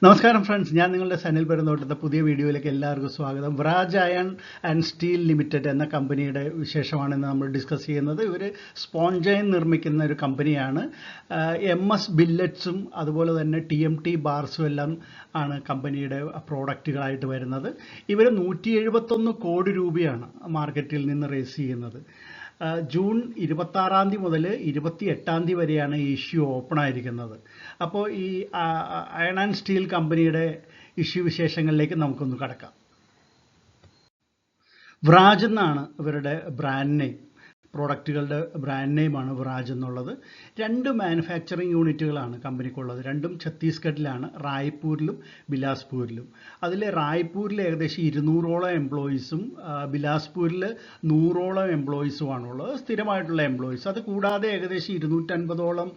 നമസ്കാരം ഫ്രണ്ട്സ്, ഞാൻ നിങ്ങളുടെ സനിൽ പെരുന്തോട്ടത്തെ പുതിയ വീഡിയോയിലേക്ക് എല്ലാവർക്കും സ്വാഗതം. വരാജ് അയൺ ആൻഡ് സ്റ്റീൽ ലിമിറ്റഡ് എന്ന കമ്പനിയുടെ വിശേഷമാണ് ഇന്ന് നമ്മൾ ഡിസ്കസ് ചെയ്യുന്നത്. ഇവർ സ്പോഞ്ച് അയൺ നിർമ്മിക്കുന്ന ഒരു കമ്പനിയാണ്. MS ബില്ലറ്റ്സും അതുപോലെ തന്നെ TMT ബാർസും എല്ലാം ആണ് കമ്പനിയുടെ പ്രോഡക്റ്റുകളായിട്ട് വരുന്നത്. ഇവർ 171 കോടി രൂപയാണ് മാർക്കറ്റിൽ നിന്ന് റേസ് ചെയ്യുന്നത്. ജൂൺ 26 മുതൽ 28 വരെയാണ് ഈ ഇഷ്യൂ ഓപ്പൺ ആയിരിക്കുന്നത്. അപ്പോൾ ഈ അയൺ ആൻഡ് സ്റ്റീൽ കമ്പനിയുടെ ഇഷ്യൂ വിശേഷങ്ങളിലേക്ക് നമുക്കൊന്ന് കടക്കാം. വ്രാജ് എന്നാണ് ഇവരുടെ ബ്രാൻഡ് നെയിം. പ്രോഡക്റ്റുകളുടെ ബ്രാൻഡ് നെയിമാണ് വ്രാജ് എന്നുള്ളത്. 2 മാനുഫാക്ചറിങ് യൂണിറ്റുകളാണ് കമ്പനിക്കുള്ളത്. രണ്ടും ഛത്തീസ്ഗഡിലാണ്, റായ്പൂരിലും ബിലാസ്പൂരിലും. അതിൽ റായ്പൂരിൽ ഏകദേശം 200ഓളം എംപ്ലോയീസും ബിലാസ്പൂരിൽ 100ഓളം എംപ്ലോയീസുമാണുള്ളത്, സ്ഥിരമായിട്ടുള്ള എംപ്ലോയീസ്. അത് കൂടാതെ ഏകദേശം 250ഓളം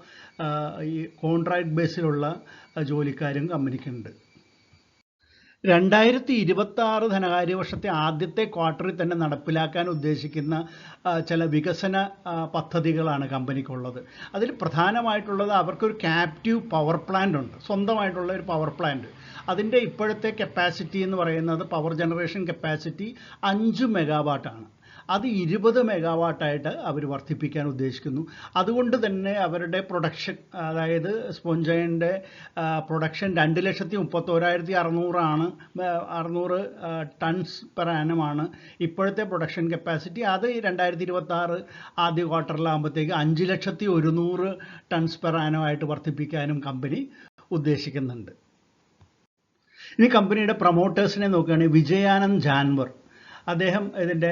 ഈ കോൺട്രാക്ട് ബേസിലുള്ള ജോലിക്കാരും കമ്പനിക്കുണ്ട്. 2026 ധനകാര്യ വർഷത്തെ ആദ്യത്തെ ക്വാർട്ടറിൽ തന്നെ നടപ്പിലാക്കാൻ ഉദ്ദേശിക്കുന്ന ചില വികസന പദ്ധതികളാണ് കമ്പനിക്കുള്ളത്. അതിൽ പ്രധാനമായിട്ടുള്ളത് അവർക്കൊരു ക്യാപ്റ്റീവ് പവർ പ്ലാന്റ് ഉണ്ട്, സ്വന്തമായിട്ടുള്ള ഒരു പവർ പ്ലാന്റ്. അതിൻ്റെ ഇപ്പോഴത്തെ കപ്പാസിറ്റി എന്ന് പറയുന്നത്, പവർ ജനറേഷൻ കപ്പാസിറ്റി 5 മെഗാവാട്ടാണ്. അത് 20 മെഗാവാട്ടായിട്ട് അവർ വർദ്ധിപ്പിക്കാൻ ഉദ്ദേശിക്കുന്നു. അതുകൊണ്ട് തന്നെ അവരുടെ പ്രൊഡക്ഷൻ, അതായത് സ്പോഞ്ച് അയണിൻ്റെ പ്രൊഡക്ഷൻ 2,31,600 ടൺസ് പെർ ആനമാണ് ഇപ്പോഴത്തെ പ്രൊഡക്ഷൻ കപ്പാസിറ്റി. അത് 2026 ആദ്യ ക്വാർട്ടറിലാകുമ്പോഴത്തേക്ക് 5,100,000 ടൺസ് പെർ ആനമായിട്ട് വർദ്ധിപ്പിക്കാനും കമ്പനി ഉദ്ദേശിക്കുന്നുണ്ട്. ഇനി കമ്പനിയുടെ പ്രൊമോട്ടേഴ്സിനെ നോക്കുകയാണെങ്കിൽ വിജയാനന്ദ് ജാൻവർ, അദ്ദേഹം ഇതിൻ്റെ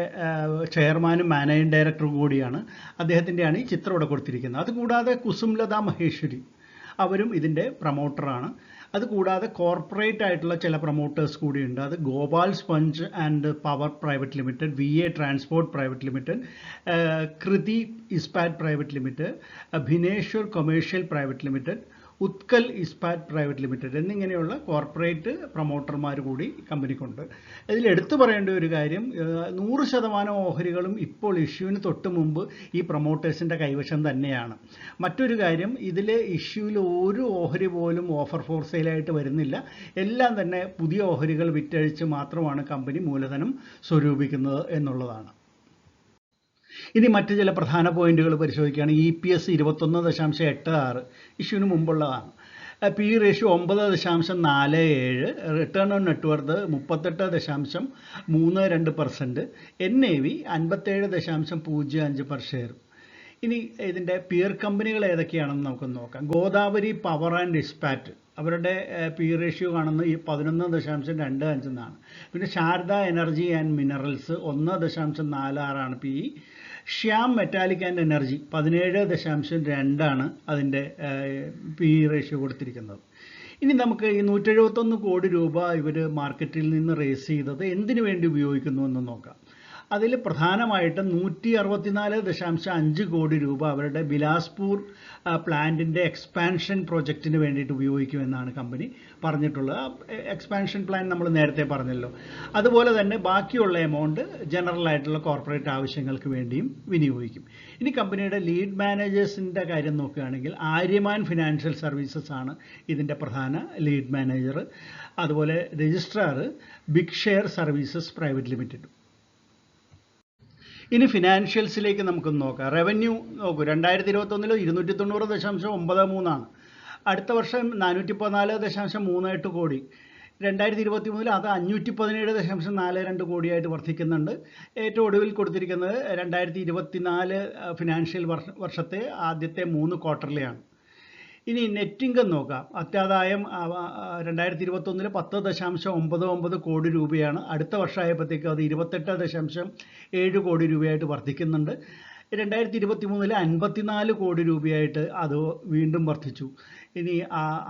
ചെയർമാനും മാനേജിംഗ് ഡയറക്ടറും കൂടിയാണ്. അദ്ദേഹത്തിൻ്റെയാണ് ഈ ചിത്രം ഇവിടെ കൊടുത്തിരിക്കുന്നത്. അതുകൂടാതെ കുസുംലത മഹേശ്വരി, അവരും ഇതിൻ്റെ പ്രൊമോട്ടറാണ്. അതുകൂടാതെ കോർപ്പറേറ്റ് ആയിട്ടുള്ള ചില പ്രൊമോട്ടേഴ്സ് കൂടിയുണ്ട്. അത് Gopal sponge and power private limited, VA transport private limited, Kriti Ispat private limited, Bhineshwar commercial private limited, Utkal Ispat private limited എന്നിങ്ങനെയുള്ള കോർപ്പറേറ്റ് പ്രൊമോട്ടർമാർ കൂടി കമ്പനിക്കുണ്ട്. ഇതിൽ എടുത്തു പറയേണ്ട ഒരു കാര്യം, 100% ഓഹരികളും ഇപ്പോൾ ഇഷ്യൂവിന് തൊട്ട് മുമ്പ് ഈ പ്രൊമോട്ടേഴ്സിൻ്റെ കൈവശം തന്നെയാണ്. മറ്റൊരു കാര്യം, ഇതിൽ ഇഷ്യൂവിൽ ഒരു ഓഹരി പോലും ഓഫർ ഫോർ സെയിലായിട്ട് വരുന്നില്ല. എല്ലാം തന്നെ പുതിയ ഓഹരികൾ വിറ്റഴിച്ച് മാത്രമാണ് കമ്പനി മൂലധനം സ്വരൂപിക്കുന്നത് എന്നുള്ളതാണ്. ഇനി മറ്റ് ചില പ്രധാന പോയിന്റുകൾ പരിശോധിക്കുകയാണ്. EPS 21.86 ഇഷ്യൂവിന് മുമ്പുള്ളതാണ്. PE ratio 9.47, return on net worth 38.32%, NAV 57.05 per share. ഇനി ഇതിൻ്റെ പിയർ കമ്പനികൾ ഏതൊക്കെയാണെന്ന് നമുക്കൊന്ന് നോക്കാം. ഗോദാവരി പവർ ആൻഡ് ഇസ്പാറ്റ്, അവരുടെ PE റേഷ്യോ കാണുന്നത് ഈ 11.25 എന്നാണ്. പിന്നെ Sharda energy and minerals 1.46 PE. Shyam metallic and energy 17.2 അതിൻ്റെ PE റേഷ്യോ കൊടുത്തിരിക്കുന്നത്. ഇനി നമുക്ക് ഈ 171 കോടി രൂപ ഇവർ മാർക്കറ്റിൽ നിന്ന് റേസ് ചെയ്തത് എന്തിനു വേണ്ടി ഉപയോഗിക്കുന്നു എന്ന് നോക്കാം. അതിൽ പ്രധാനമായിട്ടും 164.5 കോടി രൂപ അവരുടെ ബിലാസ്പൂർ പ്ലാന്റിൻ്റെ എക്സ്പാൻഷൻ പ്രോജക്റ്റിന് വേണ്ടിയിട്ട് ഉപയോഗിക്കുമെന്നാണ് കമ്പനി പറഞ്ഞിട്ടുള്ളത്. എക്സ്പാൻഷൻ പ്ലാൻ നമ്മൾ നേരത്തെ പറഞ്ഞല്ലോ. അതുപോലെ തന്നെ ബാക്കിയുള്ള എമൗണ്ട് ജനറൽ ആയിട്ടുള്ള കോർപ്പറേറ്റ് ആവശ്യങ്ങൾക്ക് വേണ്ടിയും വിനിയോഗിക്കും. ഇനി കമ്പനിയുടെ ലീഡ് മാനേജേഴ്സിൻ്റെ കാര്യം നോക്കുകയാണെങ്കിൽ, ആര്യമാൻ ഫിനാൻഷ്യൽ സർവീസസ് ആണ് ഇതിൻ്റെ പ്രധാന ലീഡ് മാനേജർ. അതുപോലെ registrar big share services private limited. ഇനി ഫിനാൻഷ്യൽസിലേക്ക് നമുക്കൊന്ന് നോക്കാം. റവന്യൂ നോക്കൂ, 2021 290.93 ആണ്. അടുത്ത വർഷം 414.38 കോടി. 2023 അത് 517.42 കോടിയായിട്ട് വർദ്ധിക്കുന്നുണ്ട്. ഏറ്റവും ഒടുവിൽ കൊടുത്തിരിക്കുന്നത് 2024 ഫിനാൻഷ്യൽ വർഷത്തെ ആദ്യത്തെ 3 ക്വാർട്ടറിലെയാണ്. ഇനി നെറ്റ് ഇൻകം നോക്കാം. അറ്റാദായം 2021 10.99 കോടി രൂപയാണ്. അടുത്ത വർഷമായപ്പോഴത്തേക്ക് അത് 28.7 കോടി രൂപയായിട്ട് വർദ്ധിക്കുന്നുണ്ട്. 2023 54 കോടി രൂപയായിട്ട് അത് വീണ്ടും വർദ്ധിച്ചു. ഇനി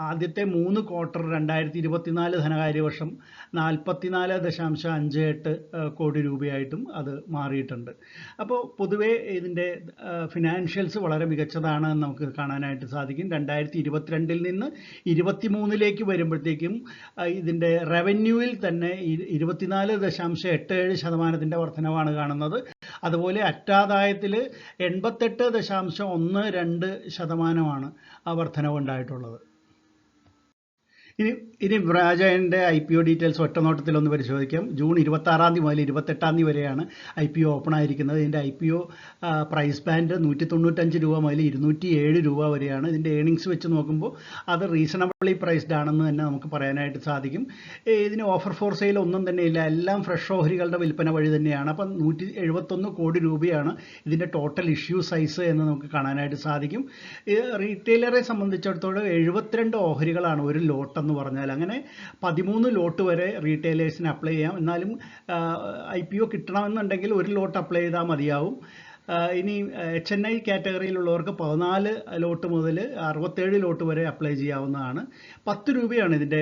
ആദ്യത്തെ 3 ക്വാർട്ടർ 2024 ധനകാര്യ വർഷം 44.58 കോടി രൂപയായിട്ടും അത് മാറിയിട്ടുണ്ട്. അപ്പോൾ പൊതുവേ ഇതിൻ്റെ ഫിനാൻഷ്യൽസ് വളരെ മികച്ചതാണ് എന്ന് നമുക്ക് കാണാനായിട്ട് സാധിക്കും. 2022 നിന്ന് 2023 വരുമ്പോഴത്തേക്കും ഇതിൻ്റെ റവന്യൂവിൽ തന്നെ 24.87% വർധനവാണ് കാണുന്നത്. അതുപോലെ അറ്റാദായത്തിൽ 88.12% ആ വർധനവ് ഉണ്ടായിട്ടുള്ളത്. ഇനി ഇനി ബ്രാജൻ്റെ IPO ഡീറ്റെയിൽസ് ഒറ്റനോട്ടത്തിൽ ഒന്ന് പരിശോധിക്കാം. ജൂൺ 26 മുതൽ 28 വരെയാണ് IPO ഓപ്പൺ ആയിരിക്കുന്നത്. ഇതിൻ്റെ IPO പ്രൈസ് ബാൻഡ് 195 രൂപ മുതൽ 207 രൂപ വരെയാണ്. ഇതിൻ്റെ ഏണിങ്സ് വെച്ച് നോക്കുമ്പോൾ അത് റീസണബിളി പ്രൈസ്ഡ് ആണെന്ന് തന്നെ നമുക്ക് പറയാനായിട്ട് സാധിക്കും. ഇതിന് ഓഫർ ഫോർ സെയിൽ ഒന്നും തന്നെ ഇല്ല, എല്ലാം ഫ്രഷ് ഓഹരികളുടെ വിൽപ്പന വഴി തന്നെയാണ്. അപ്പം 171 കോടി രൂപയാണ് ഇതിൻ്റെ ടോട്ടൽ ഇഷ്യൂ സൈസ് എന്ന് നമുക്ക് കാണാനായിട്ട് സാധിക്കും. റീറ്റെയിലറെ സംബന്ധിച്ചിടത്തോളം 72 ഓഹരികളാണ് ഒരു ലോട്ട് എന്ന് പറഞ്ഞാൽ. അങ്ങനെ 13 ലോട്ട് വരെ റീറ്റെയിലേഴ്സിന് അപ്ലൈ ചെയ്യാം. എന്നാലും IPO കിട്ടണമെന്നുണ്ടെങ്കിൽ ഒരു ലോട്ട് അപ്ലൈ ചെയ്താൽ മതിയാവും. ഇനി HNI കാറ്റഗറിയിലുള്ളവർക്ക് 14 ലോട്ട് മുതൽ 67 ലോട്ട് വരെ അപ്ലൈ ചെയ്യാവുന്നതാണ്. 10 രൂപയാണ് ഇതിൻ്റെ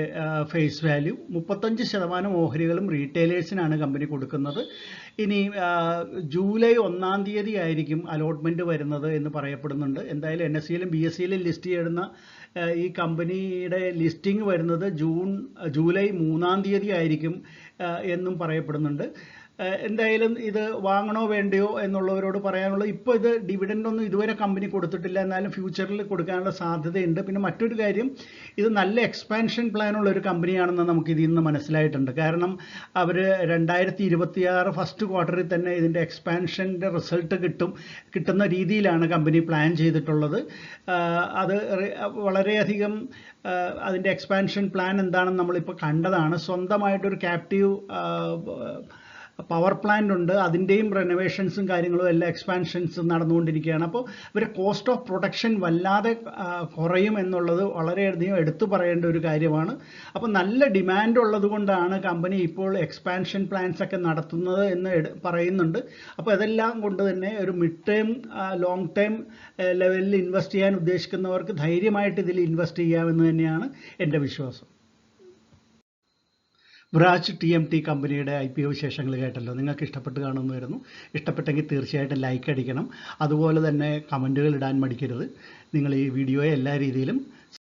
ഫേസ് വാല്യൂ. 35% ഓഹരികളും റീറ്റെയിലേഴ്സിനാണ് കമ്പനി കൊടുക്കുന്നത്. ഇനി ജൂലൈ 1 ആയിരിക്കും അലോട്ട്മെൻറ്റ് വരുന്നത് എന്ന് പറയപ്പെടുന്നുണ്ട്. എന്തായാലും NSEയിലും BSEയിലും ലിസ്റ്റ് ചെയ്യുന്ന ഈ കമ്പനിയുടെ ലിസ്റ്റിംഗ് വരുന്നത് ജൂലൈ 3 ആയിരിക്കും എന്നും പറയപ്പെടുന്നുണ്ട്. എന്തായാലും ഇത് വാങ്ങണോ വേണ്ടയോ എന്നുള്ളവരോട് പറയാനുള്ളത്, ഇപ്പോൾ ഇത് ഡിവിഡൻഡ് ഒന്നും ഇതുവരെ കമ്പനി കൊടുത്തിട്ടില്ല, എന്നാലും ഫ്യൂച്ചറിൽ കൊടുക്കാനുള്ള സാധ്യതയുണ്ട്. പിന്നെ മറ്റൊരു കാര്യം, ഇത് നല്ല എക്സ്പാൻഷൻ പ്ലാനുള്ള ഒരു കമ്പനിയാണെന്ന് നമുക്ക് ഇതിൽ നിന്ന് മനസ്സിലായിട്ടുണ്ട്. കാരണം അവർ 2026 ഫസ്റ്റ് ക്വാർട്ടറിൽ തന്നെ ഇതിൻ്റെ എക്സ്പാൻഷൻ്റെ റിസൾട്ട് കിട്ടുന്ന രീതിയിലാണ് കമ്പനി പ്ലാൻ ചെയ്തിട്ടുള്ളത്. അത് വളരെയധികം അതിൻ്റെ എക്സ്പാൻഷൻ പ്ലാൻ എന്താണെന്ന് നമ്മളിപ്പോൾ കണ്ടതാണ്. സ്വന്തമായിട്ടൊരു ക്യാപ്റ്റീവ് പവർ പ്ലാന്റ് ഉണ്ട്, അതിൻ്റെയും റെനോവേഷൻസും കാര്യങ്ങളും എല്ലാം എക്സ്പാൻഷൻസും നടന്നുകൊണ്ടിരിക്കുകയാണ്. അപ്പോൾ ഇവരെ കോസ്റ്റ് ഓഫ് പ്രൊഡക്ഷൻ വല്ലാതെ കുറയും എന്നുള്ളത് വളരെയധികം എടുത്തു പറയേണ്ട ഒരു കാര്യമാണ്. അപ്പോൾ നല്ല ഡിമാൻഡ് ഉള്ളത് കൊണ്ടാണ് കമ്പനി ഇപ്പോൾ എക്സ്പാൻഷൻ പ്ലാൻസ് ഒക്കെ നടത്തുന്നത് എന്ന് പറയുന്നുണ്ട്. അപ്പോൾ അതെല്ലാം കൊണ്ട് തന്നെ ഒരു മിഡ് ടേം ലോങ് ടേം ലെവലിൽ ഇൻവെസ്റ്റ് ചെയ്യാൻ ഉദ്ദേശിക്കുന്നവർക്ക് ധൈര്യമായിട്ട് ഇതിൽ ഇൻവെസ്റ്റ് ചെയ്യാമെന്ന് തന്നെയാണ് എൻ്റെ വിശ്വാസം. ബ്രാച്ച് TMT കമ്പനിയുടെ IPO വിശേഷങ്ങൾ കേട്ടല്ലോ. നിങ്ങൾക്ക് ഇഷ്ടപ്പെട്ട് കാണുമെന്ന് വരുന്നു. ഇഷ്ടപ്പെട്ടെങ്കിൽ തീർച്ചയായിട്ടും ലൈക്ക് അടിക്കണം. അതുപോലെ തന്നെ കമൻറ്റുകൾ ഇടാൻ മടിക്കരുത്. നിങ്ങൾ ഈ വീഡിയോയെ എല്ലാ രീതിയിലും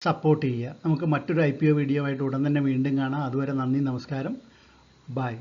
സപ്പോർട്ട് ചെയ്യുക. നമുക്ക് മറ്റൊരു IPO വീഡിയോ ആയിട്ട് ഉടൻ തന്നെ വീണ്ടും കാണാം. അതുവരെ നന്ദി, നമസ്കാരം, ബൈ.